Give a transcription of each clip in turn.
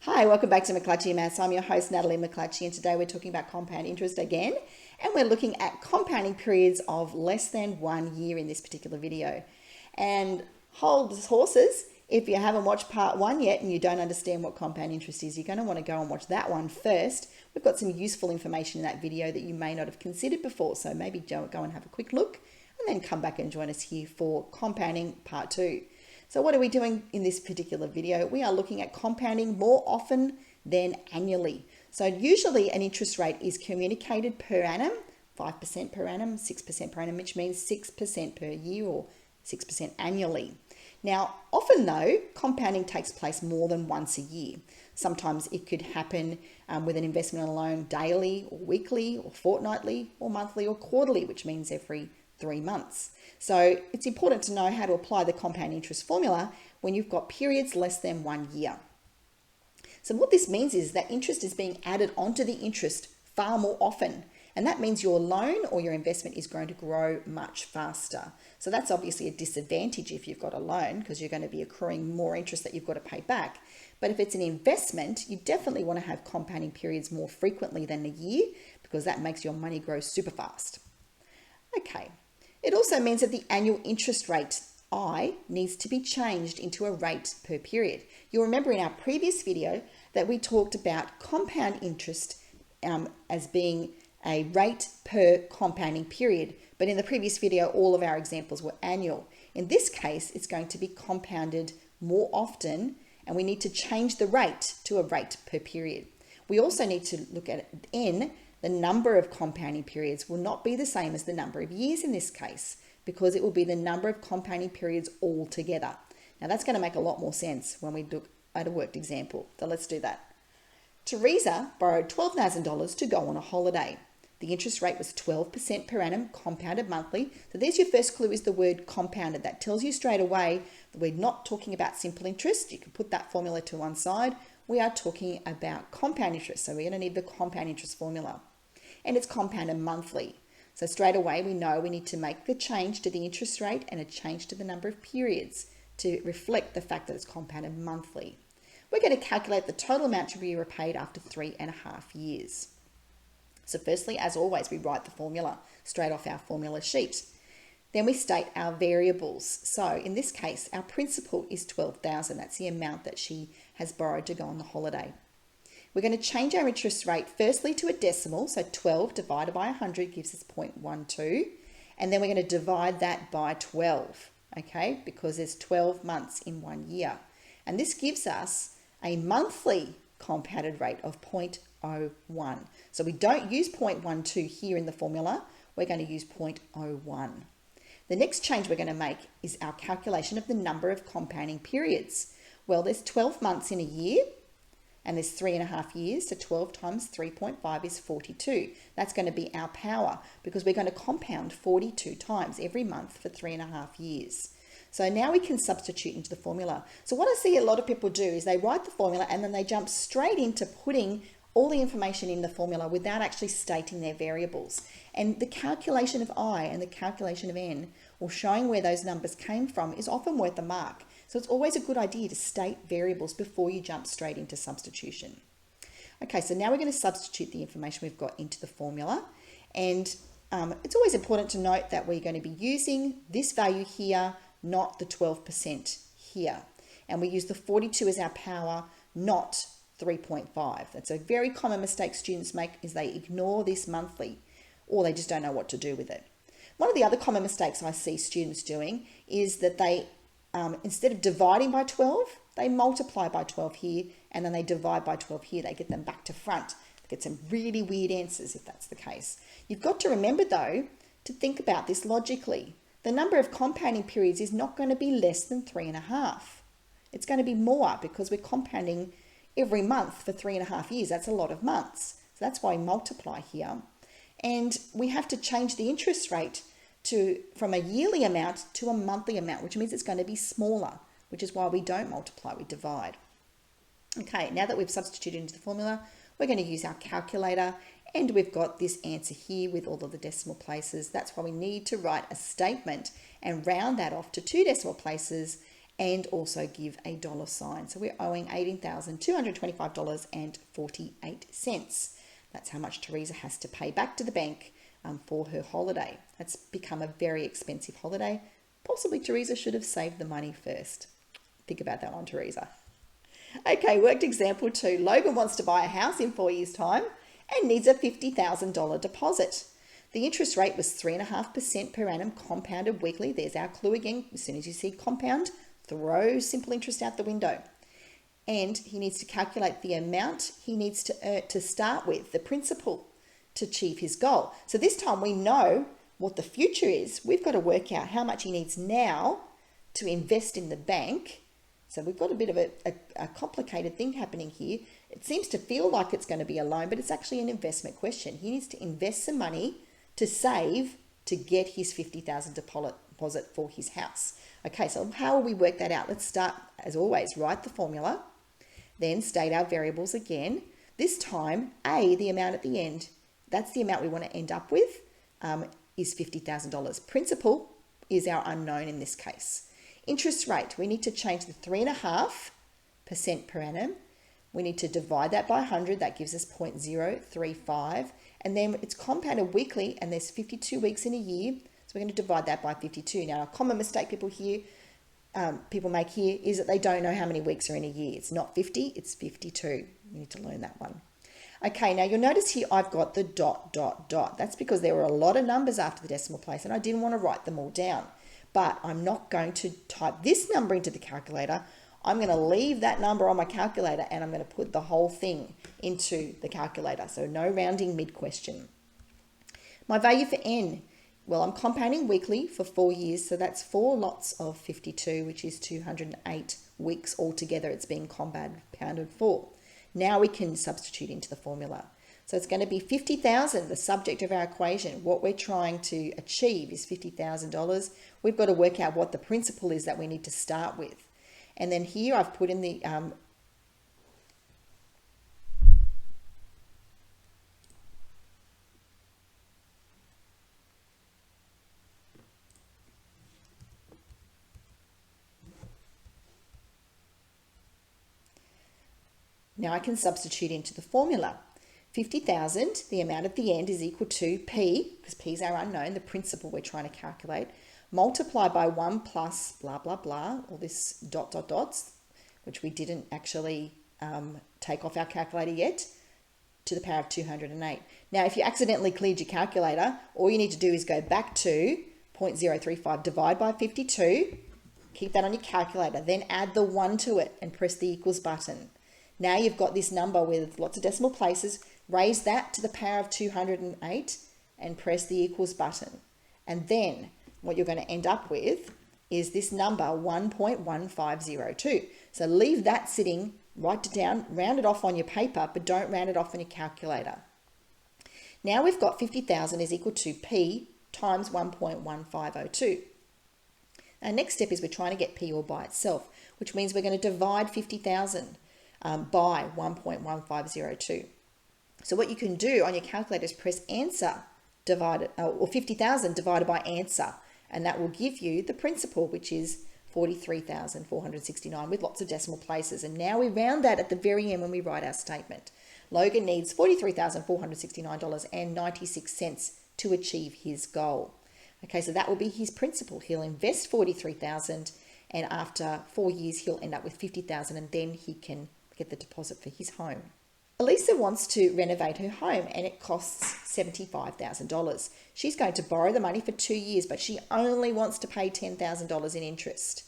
Hi, welcome back to McClatchy Maths. I'm your host, Natalie McClatchy, and today we're talking about compound interest again, and we're looking at compounding periods of less than 1 year in this particular video. And hold horses, if you haven't watched part 1 yet and you don't understand what compound interest is, you're going to want to go and watch that one first. We've got some useful information in that video that you may not have considered before, so maybe go and have a quick look and then come back and join us here for compounding part 2. So what are we doing in this particular video? We are looking at compounding more often than annually. So usually an interest rate is communicated per annum, 5% per annum, 6% per annum, which means 6% per year or 6% annually. Now, often though, compounding takes place more than once a year. Sometimes it could happen with an investment loan daily or weekly or fortnightly or monthly or quarterly, which means every 3 months. So it's important to know how to apply the compound interest formula when you've got periods less than 1 year. So what this means is that interest is being added onto the interest far more often. And that means your loan or your investment is going to grow much faster. So that's obviously a disadvantage if you've got a loan because you're going to be accruing more interest that you've got to pay back. But if it's an investment, you definitely want to have compounding periods more frequently than a year because that makes your money grow super fast. Okay. It also means that the annual interest rate, I, needs to be changed into a rate per period. You'll remember in our previous video that we talked about compound interest as being a rate per compounding period. But in the previous video, all of our examples were annual. In this case, it's going to be compounded more often, and we need to change the rate to a rate per period. We also need to look at N. The number of compounding periods will not be the same as the number of years in this case because it will be the number of compounding periods altogether. Now that's going to make a lot more sense when we look at a worked example. So let's do that. Teresa borrowed $12,000 to go on a holiday. The interest rate was 12% per annum, compounded monthly. So there's your first clue is the word compounded. That tells you straight away that we're not talking about simple interest. You can put that formula to one side. We are talking about compound interest. So we're going to need the compound interest formula. And it's compounded monthly. So straight away we know we need to make the change to the interest rate and a change to the number of periods to reflect the fact that it's compounded monthly. We're going to calculate the total amount to be repaid after 3.5 years. So firstly, as always, we write the formula straight off our formula sheet. Then we state our variables. So in this case, our principal is $12,000. That's the amount that she has borrowed to go on the holiday. We're going to change our interest rate firstly to a decimal, so 12 divided by 100 gives us 0.12, and then we're going to divide that by 12, okay, because there's 12 months in 1 year. And this gives us a monthly compounded rate of 0.01. So we don't use 0.12 here in the formula, we're going to use 0.01. The next change we're going to make is our calculation of the number of compounding periods. Well, there's 12 months in a year, and there's 3.5 years, so 12 times 3.5 is 42. That's going to be our power because we're going to compound 42 times every month for 3.5 years. So now we can substitute into the formula. So what I see a lot of people do is they write the formula and then they jump straight into putting all the information in the formula without actually stating their variables. And the calculation of I and the calculation of N, or showing where those numbers came from, is often worth a mark. So it's always a good idea to state variables before you jump straight into substitution. Okay, so now we're going to substitute the information we've got into the formula. And it's always important to note that we're going to be using this value here, not the 12% here. And we use the 42 as our power, not 3.5. That's a very common mistake students make is they ignore this monthly or they just don't know what to do with it. One of the other common mistakes I see students doing is that they instead of dividing by 12, they multiply by 12 here and then they divide by 12 here. They get them back to front. They get some really weird answers if that's the case. You've got to remember though to think about this logically. The number of compounding periods is not going to be less than 3.5. It's going to be more because we're compounding every month for 3.5 years. That's a lot of months. So that's why we multiply here. And we have to change the interest rate from a yearly amount to a monthly amount, which means it's going to be smaller, which is why we don't multiply, we divide. Okay, now that we've substituted into the formula, we're going to use our calculator and we've got this answer here with all of the decimal places. That's why we need to write a statement and round that off to 2 decimal places and also give a dollar sign. So we're owing $18,225.48. That's how much Teresa has to pay back to the bank for her holiday. That's become a very expensive holiday. Possibly Teresa should have saved the money first. Think about that one, Teresa. Okay, worked example 2. Logan wants to buy a house in 4 years' time and needs a $50,000 deposit. The interest rate was 3.5% per annum compounded weekly. There's our clue again. As soon as you see compound, throw simple interest out the window. And he needs to calculate the amount he needs to start with, the principal, to achieve his goal. So this time we know what the future is. We've got to work out how much he needs now to invest in the bank. So we've got a bit of a complicated thing happening here. It seems to feel like it's going to be a loan, but it's actually an investment question. He needs to invest some money to save to get his $50,000 deposit for his house. Okay, so how will we work that out? Let's start, as always, write the formula, then state our variables again. This time, A, the amount at the end, that's the amount we want to end up with, is $50,000. Principal is our unknown in this case. Interest rate, we need to change the 3.5% per annum. We need to divide that by 100. That gives us 0.035. And then it's compounded weekly, and there's 52 weeks in a year. So we're going to divide that by 52. Now, a common mistake people make here is that they don't know how many weeks are in a year. It's not 50, it's 52. You need to learn that one. Okay, now you'll notice here I've got the ... That's because there were a lot of numbers after the decimal place, and I didn't want to write them all down. But I'm not going to type this number into the calculator. I'm going to leave that number on my calculator, and I'm going to put the whole thing into the calculator. So no rounding mid-question. My value for n, well, I'm compounding weekly for 4 years. So that's 4 lots of 52, which is 208 weeks altogether. It's being compounded for. Now we can substitute into the formula. So it's going to be 50,000, the subject of our equation. What we're trying to achieve is $50,000. We've got to work out what the principal is that we need to start with. And then here I've put in the now I can substitute into the formula. 50,000, the amount at the end, is equal to P, because P is our unknown, the principal we're trying to calculate, multiplied by 1 plus blah, blah, blah, all this dots, which we didn't actually take off our calculator yet, to the power of 208. Now, if you accidentally cleared your calculator, all you need to do is go back to 0.035, divide by 52, keep that on your calculator, then add the 1 to it and press the equals button. Now you've got this number with lots of decimal places. Raise that to the power of 208 and press the equals button. And then what you're going to end up with is this number 1.1502. So leave that sitting, write it down, round it off on your paper, but don't round it off on your calculator. Now we've got 50,000 is equal to P times 1.1502. Our next step is we're trying to get P all by itself, which means we're going to divide 50,000 by 1.1502. So what you can do on your calculator is press answer divided, or 50,000 divided by answer, and that will give you the principal, which is 43,469 with lots of decimal places. And now we round that at the very end when we write our statement. Logan needs $43,469.96 to achieve his goal. Okay, so that will be his principal. He'll invest 43,000, and after 4 years he'll end up with 50,000, and then he can get the deposit for his home. Elisa wants to renovate her home, and it costs $75,000. She's going to borrow the money for 2 years, but she only wants to pay $10,000 in interest.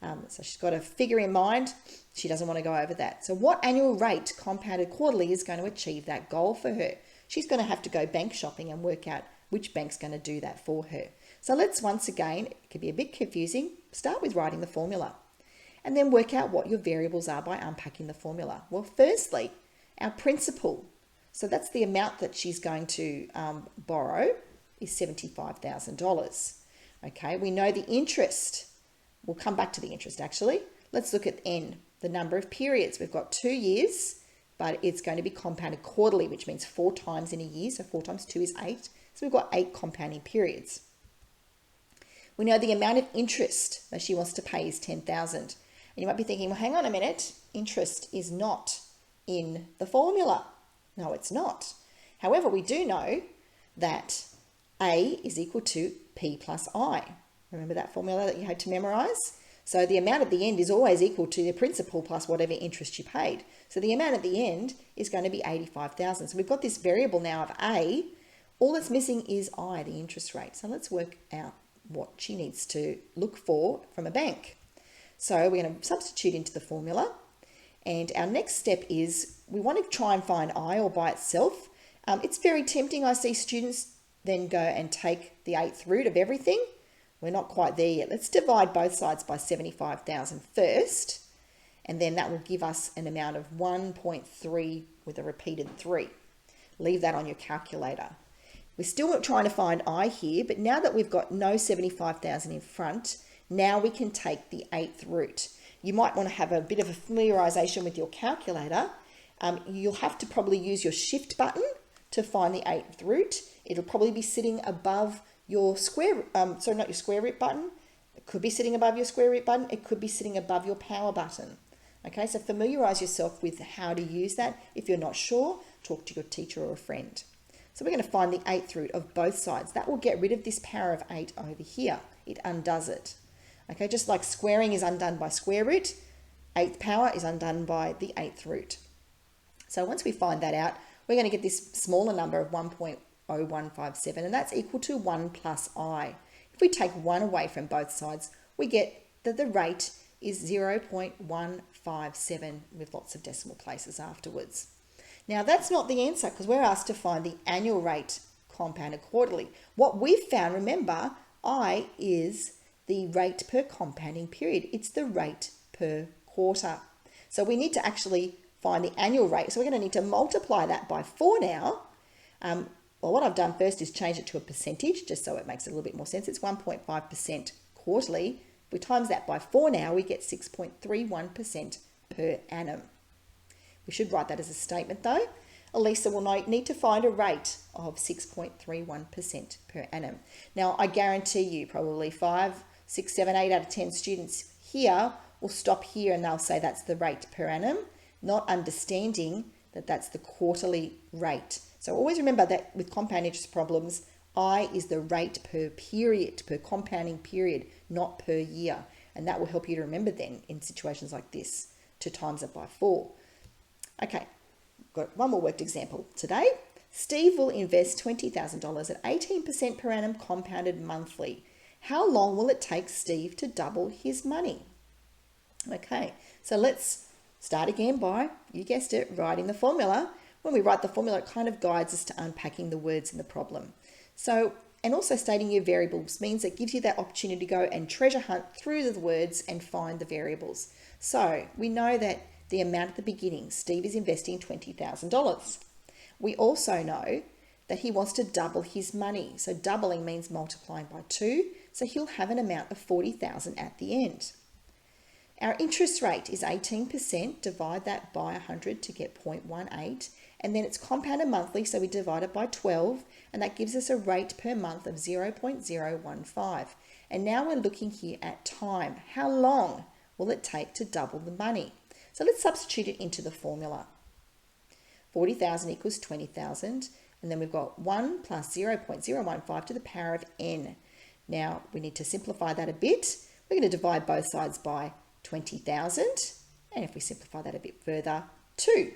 So she's got a figure in mind. She doesn't want to go over that. So what annual rate compounded quarterly is going to achieve that goal for her? She's going to have to go bank shopping and work out which bank's going to do that for her. So let's once again, it could be a bit confusing, start with writing the formula and then work out what your variables are by unpacking the formula. Well, firstly, our principal, so that's the amount that she's going to borrow, is $75,000. Okay, we know the interest. We'll come back to the interest actually. Let's look at N, the number of periods. We've got 2 years, but it's going to be compounded quarterly, which means 4 times in a year. So 4 times 2 is 8. So we've got 8 compounding periods. We know the amount of interest that she wants to pay is 10,000. And you might be thinking, well, hang on a minute, interest is not in the formula. No, it's not. However, we do know that A is equal to P plus I. Remember that formula that you had to memorize? So the amount at the end is always equal to the principal plus whatever interest you paid. So the amount at the end is going to be 85,000. So we've got this variable now of A. All that's missing is I, the interest rate. So let's work out what she needs to look for from a bank. So we're going to substitute into the formula. And our next step is we want to try and find I all by itself. It's very tempting. I see students then go and take the 8th root of everything. We're not quite there yet. Let's divide both sides by 75,000 first, and then that will give us an amount of 1.3 with a repeated 3. Leave that on your calculator. We're still trying to find I here, but now that we've got no 75,000 in front, now we can take the 8th root. You might want to have a bit of a familiarization with your calculator. You'll have to probably use your shift button to find the 8th root. It'll probably be sitting above your not your square root button. It could be sitting above your square root button. It could be sitting above your power button. Okay, so familiarize yourself with how to use that. If you're not sure, talk to your teacher or a friend. So we're going to find the 8th root of both sides. That will get rid of this power of 8 over here. It undoes it. Okay, just like squaring is undone by square root, 8th power is undone by the 8th root. So once we find that out, we're going to get this smaller number of 1.0157, and that's equal to 1 plus I. If we take 1 away from both sides, we get that the rate is 0.157 with lots of decimal places afterwards. Now that's not the answer because we're asked to find the annual rate compounded quarterly. What we've found, remember, I is the rate per compounding period. It's the rate per quarter. So we need to actually find the annual rate. So we're going to need to multiply that by 4 now. Well, what I've done first is change it to a percentage, just so it makes it a little bit more sense. It's 1.5% quarterly. If we times that by 4 now, we get 6.31% per annum. We should write that as a statement though. Elisa will need to find a rate of 6.31% per annum. Now, I guarantee you probably 5, 6, 7, 8 out of 10 students here will stop here and they'll say that's the rate per annum, not understanding that that's the quarterly rate. So always remember that with compound interest problems, I is the rate per period, per compounding period, not per year. And that will help you to remember then in situations like this to times it by 4. Okay, got one more worked example today. Steve will invest $20,000 at 18% per annum compounded monthly. How long will it take Steve to double his money? Okay, so let's start again by, you guessed it, writing the formula. When we write the formula, it kind of guides us to unpacking the words in the problem. So, and also stating your variables means it gives you that opportunity to go and treasure hunt through the words and find the variables. So we know that the amount at the beginning, Steve is investing $20,000. We also know that he wants to double his money. So doubling means multiplying by 2. So he'll have an amount of $40,000 at the end. Our interest rate is 18%. Divide that by 100 to get 0.18. And then it's compounded monthly, so we divide it by 12. And that gives us a rate per month of 0.015. And now we're looking here at time. How long will it take to double the money? So let's substitute it into the formula. 40,000 equals 20,000. And then we've got 1 plus 0.015 to the power of n. Now we need to simplify that a bit. We're going to divide both sides by 20,000. And if we simplify that a bit further, 2,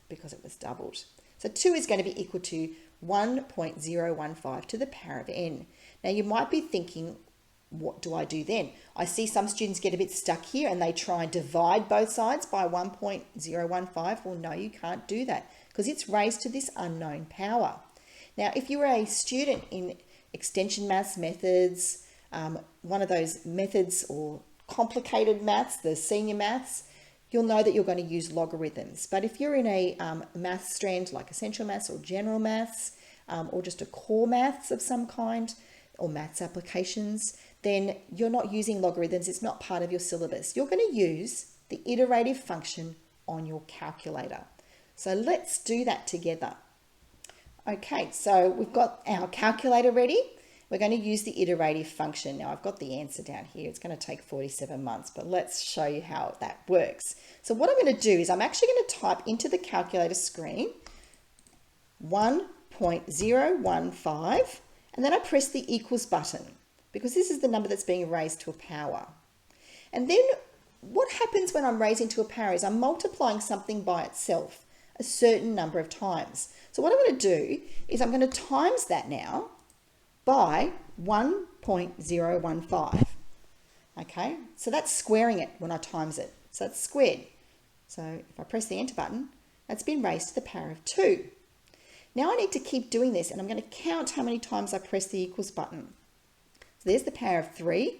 because it was doubled. So 2 is going to be equal to 1.015 to the power of n. Now you might be thinking, what do I do then? I see some students get a bit stuck here and they try and divide both sides by 1.015. Well, no, you can't do that because it's raised to this unknown power. Now, if you're a student in extension maths methods, one of those methods or complicated maths, the senior maths, you'll know that you're going to use logarithms. But if you're in a math strand like essential maths or general maths, or just a core maths of some kind, or maths applications, then you're not using logarithms. It's not part of your syllabus. You're going to use the iterative function on your calculator. So let's do that together. Okay, so we've got our calculator ready. we're going to use the iterative function. Now I've got the answer down here. It's going to take 47 months, but let's show you how that works. So what I'm going to do is I'm actually going to type into the calculator screen 1.015, and then I press the equals button because this is the number that's being raised to a power. And then what happens when I'm raising to a power is I'm multiplying something by itself a certain number of times. So what I'm going to do is I'm going to times that now by 1.015. Okay, so that's squaring it when I times it. So it's squared. So if I press the enter button, that's been raised to the power of 2. Now I need to keep doing this, and I'm going to count how many times I press the equals button. So there's the power of 3,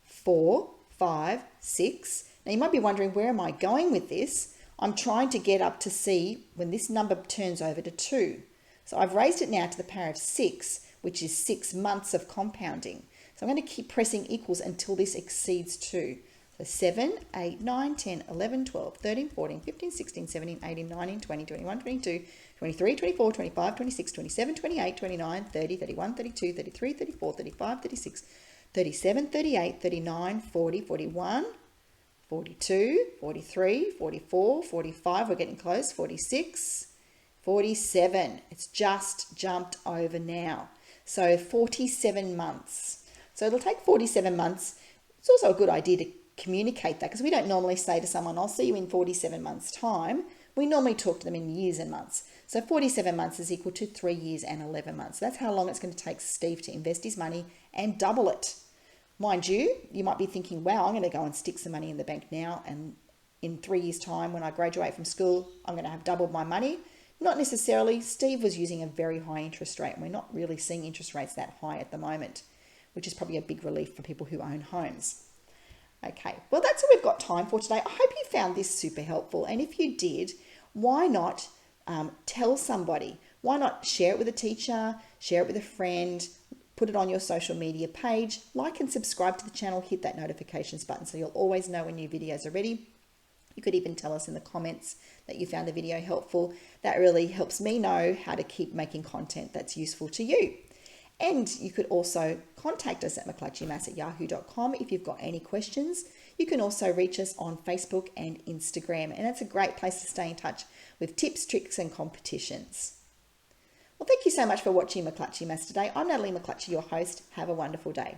4, 5, 6. Now you might be wondering, where am I going with this? I'm trying to get up to see when this number turns over to 2. So I've raised it now to the power of 6, which is 6 months of compounding. So I'm going to keep pressing equals until this exceeds 2. So 7, 8, 9, 10, 11, 12, 13, 14, 15, 16, 17, 18, 19, 20, 21, 22, 23, 24, 25, 26, 27, 28, 29, 30, 31, 32, 33, 34, 35, 36, 37, 38, 39, 40, 41, 42, 43, 44, 45, we're getting close, 46, 47. It's just jumped over now. So 47 months. So it'll take 47 months. It's also a good idea to communicate that because we don't normally say to someone, I'll see you in 47 months' time. We normally talk to them in years and months. So 47 months is equal to 3 years and 11 months. That's how long it's going to take Steve to invest his money and double it. Mind you, you might be thinking, wow, I'm going to go and stick some money in the bank now, and in 3 years' time when I graduate from school, I'm going to have doubled my money. Not necessarily. Steve was using a very high interest rate, and we're not really seeing interest rates that high at the moment, which is probably a big relief for people who own homes. Okay, well, that's all we've got time for today. I hope you found this super helpful, and if you did, why not tell somebody? Why not share it with a teacher, share it with a friend, put it on your social media page, like and subscribe to the channel, hit that notifications button so you'll always know when new videos are ready. You could even tell us in the comments that you found the video helpful. That really helps me know how to keep making content that's useful to you. And you could also contact us at mcclutchymass@yahoo.com if you've got any questions. You can also reach us on Facebook and Instagram, and that's a great place to stay in touch with tips, tricks, and competitions. Well, thank you so much for watching McClutchy Maths today. I'm Natalie McClutchy, your host. Have a wonderful day.